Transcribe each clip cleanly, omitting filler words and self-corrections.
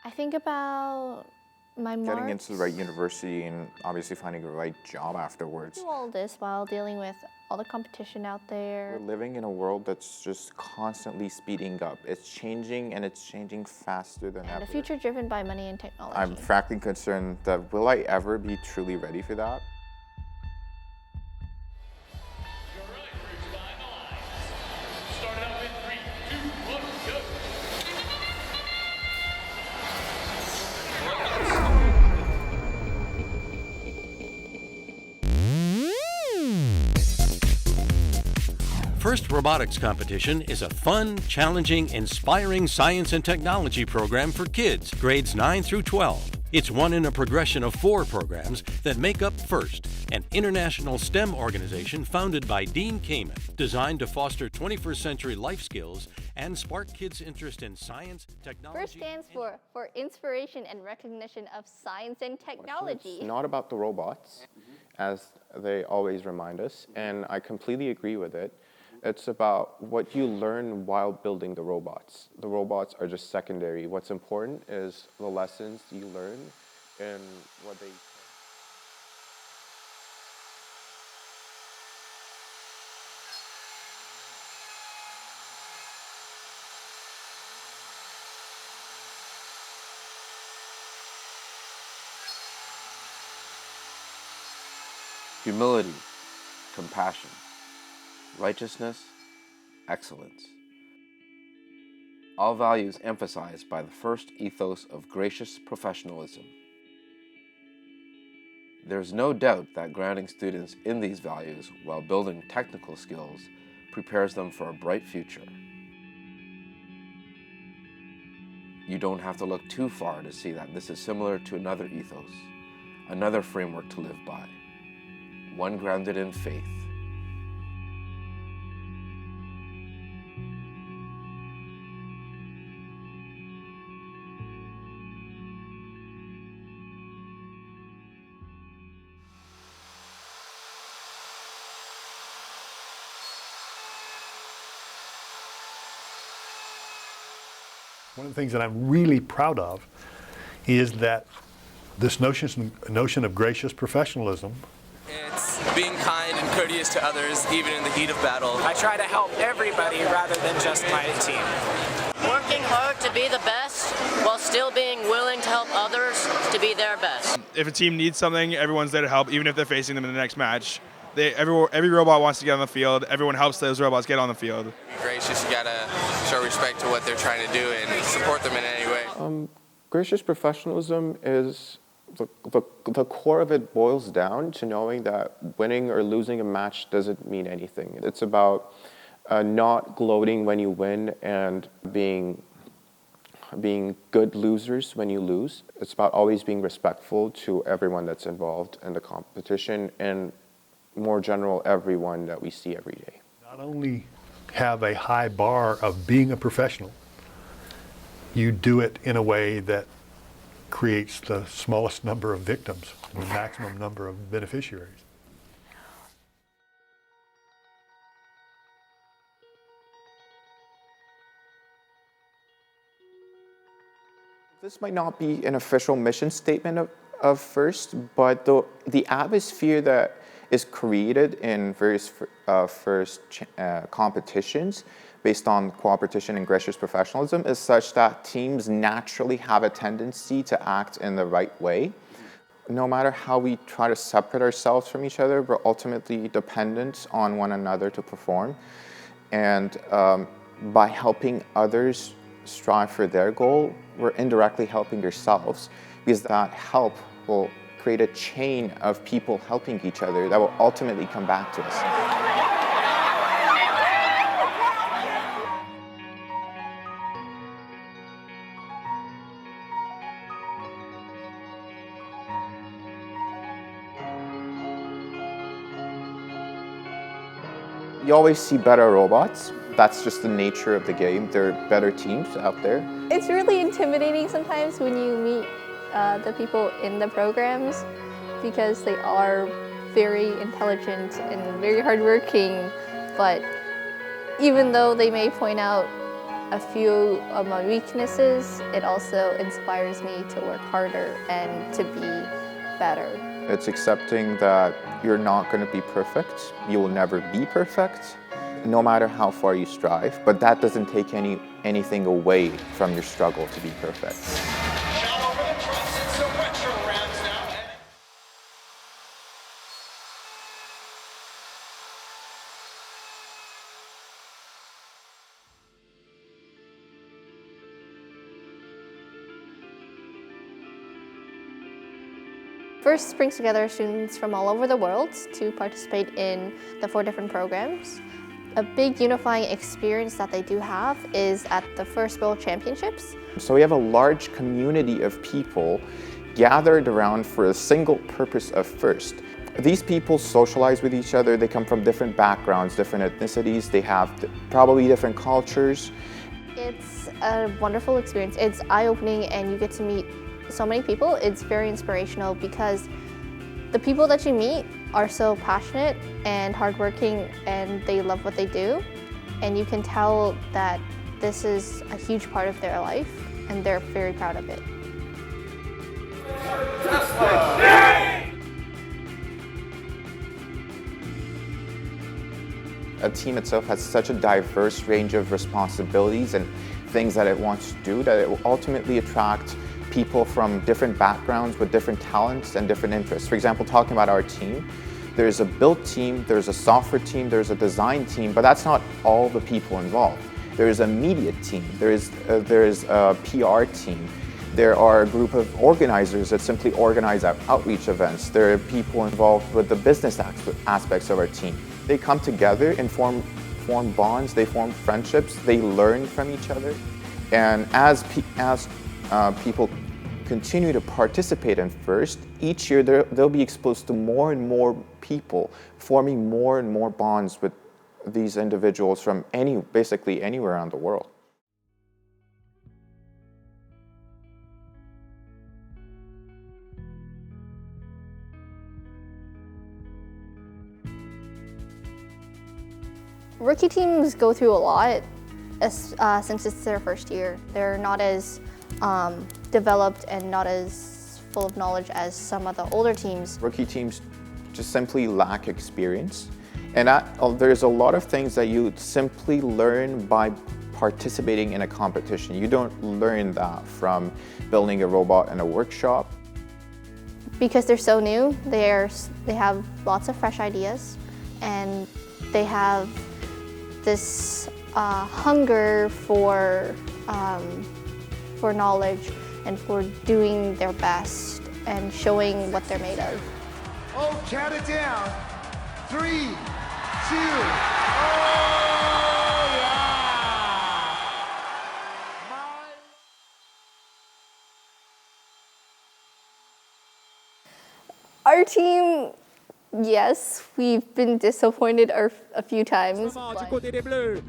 I think about my marks. Getting into the right university and obviously finding the right job afterwards. Do all this while dealing with all the competition out there. We're living in a world that's just constantly speeding up. It's changing and it's changing faster than ever. And a future driven by money and technology. I'm frankly concerned that will I ever be truly ready for that? First Robotics Competition is a fun, challenging, inspiring science and technology program for kids, grades 9 through 12. It's one in a progression of 4 programs that make up FIRST, an international STEM organization founded by Dean Kamen, designed to foster 21st century life skills and spark kids' interest in science, technology. FIRST stands for Inspiration and Recognition of Science and Technology. It's not about the robots, as they always remind us, and I completely agree with it. It's about what you learn while building the robots. The robots are just secondary. What's important is the lessons you learn and what they... Humility, compassion, righteousness, excellence. All values emphasized by the first ethos of gracious professionalism. There's no doubt that grounding students in these values while building technical skills prepares them for a bright future. You don't have to look too far to see that this is similar to another ethos, another framework to live by, one grounded in faith. One of the things that I'm really proud of is that this notion of gracious professionalism. It's being kind and courteous to others, even in the heat of battle. I try to help everybody rather than just my team. Working hard to be the best while still being willing to help others to be their best. If a team needs something, everyone's there to help, even if they're facing them in the next match. Every robot wants to get on the field. Everyone helps those robots get on the field. Gracious, you gotta show respect to what they're trying to do and support them in any way. Gracious professionalism is, the core of it boils down to knowing that winning or losing a match doesn't mean anything. It's about not gloating when you win and being good losers when you lose. It's about always being respectful to everyone that's involved in the competition and more general, everyone that we see every day. Not only have a high bar of being a professional, you do it in a way that creates the smallest number of victims, the maximum number of beneficiaries. This might not be an official mission statement of FIRST, but the atmosphere that is created in various FIRST competitions based on cooperation and gracious professionalism is such that teams naturally have a tendency to act in the right way. No matter how we try to separate ourselves from each other, we're ultimately dependent on one another to perform. And by helping others strive for their goal, we're indirectly helping yourselves, because that help will create a chain of people helping each other that will ultimately come back to us. You always see better robots. That's just the nature of the game. There are better teams out there. It's really intimidating sometimes when you meet the people in the programs, because they are very intelligent and very hardworking, but even though they may point out a few of my weaknesses, it also inspires me to work harder and to be better. It's accepting that you're not going to be perfect. You will never be perfect, no matter how far you strive. But that doesn't take anything away from your struggle to be perfect. First brings together students from all over the world to participate in the 4 different programs. A big unifying experience that they do have is at the first World Championships. So we have a large community of people gathered around for a single purpose of FIRST. These people socialize with each other. They come from different backgrounds, different ethnicities. They have probably different cultures. It's a wonderful experience. It's eye-opening and you get to meet so many people. It's very inspirational because the people that you meet are so passionate and hardworking and they love what they do. And you can tell that this is a huge part of their life and they're very proud of it. A team itself has such a diverse range of responsibilities and things that it wants to do that it will ultimately attract people from different backgrounds with different talents and different interests. For example, talking about our team, there's a build team, there's a software team, there's a design team, but that's not all the people involved. There's a media team, there's a PR team, there are a group of organizers that simply organize outreach events, there are people involved with the business aspects of our team. They come together and form bonds, they form friendships, they learn from each other, and as people continue to participate in FIRST, each year they'll be exposed to more and more people, forming more and more bonds with these individuals from basically anywhere around the world. Rookie teams go through a lot since it's their first year. They're not as developed and not as full of knowledge as some of the older teams. Rookie teams just simply lack experience, and there's a lot of things that you simply learn by participating in a competition. You don't learn that from building a robot in a workshop. Because they're so new, they have lots of fresh ideas, and they have this hunger for knowledge and for doing their best and showing what they're made of. Oh, count it down. 3, 2, oh yeah! Our team, yes, we've been disappointed a few times. Du côté des Bleus,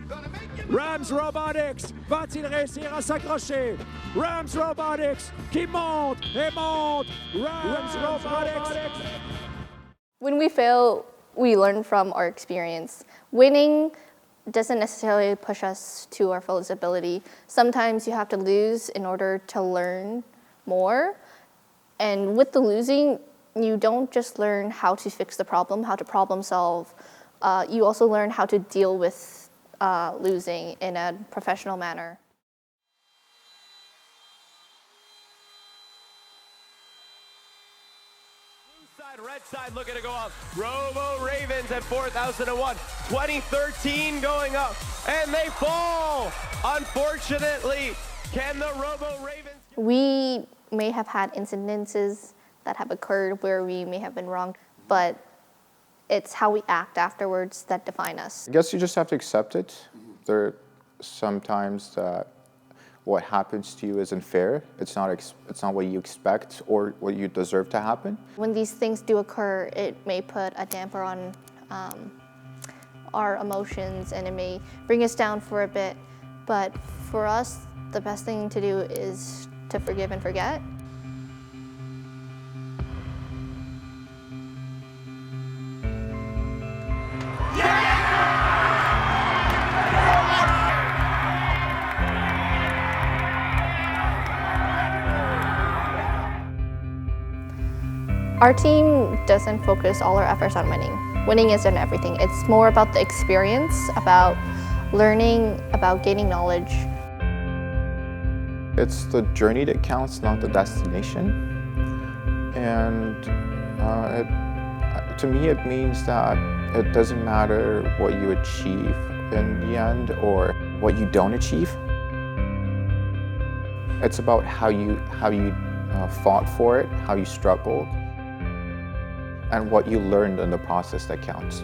Rams Robotics va-t-il réussir à s'accrocher? Rams Robotics qui monte et monte. Rams Robotics. When we fail, we learn from our experience. Winning doesn't necessarily push us to our fullest ability. Sometimes you have to lose in order to learn more. And with the losing, you don't just learn how to fix the problem, how to problem solve. You also learn how to deal with losing in a professional manner. Red side looking to go up. Robo Ravens at 4,001. 2013 going up. And they fall. Unfortunately, can the Robo Ravens... We may have had incidences that have occurred where we may have been wrong, but it's how we act afterwards that define us. I guess you just have to accept it. There are sometimes that what happens to you isn't fair. It's not what you expect or what you deserve to happen. When these things do occur, it may put a damper on our emotions and it may bring us down for a bit. But for us, the best thing to do is to forgive and forget. Our team doesn't focus all our efforts on winning. Winning isn't everything. It's more about the experience, about learning, about gaining knowledge. It's the journey that counts, not the destination. And to me, it means that it doesn't matter what you achieve in the end or what you don't achieve. It's about how you fought for it, how you struggled, and what you learned in the process that counts.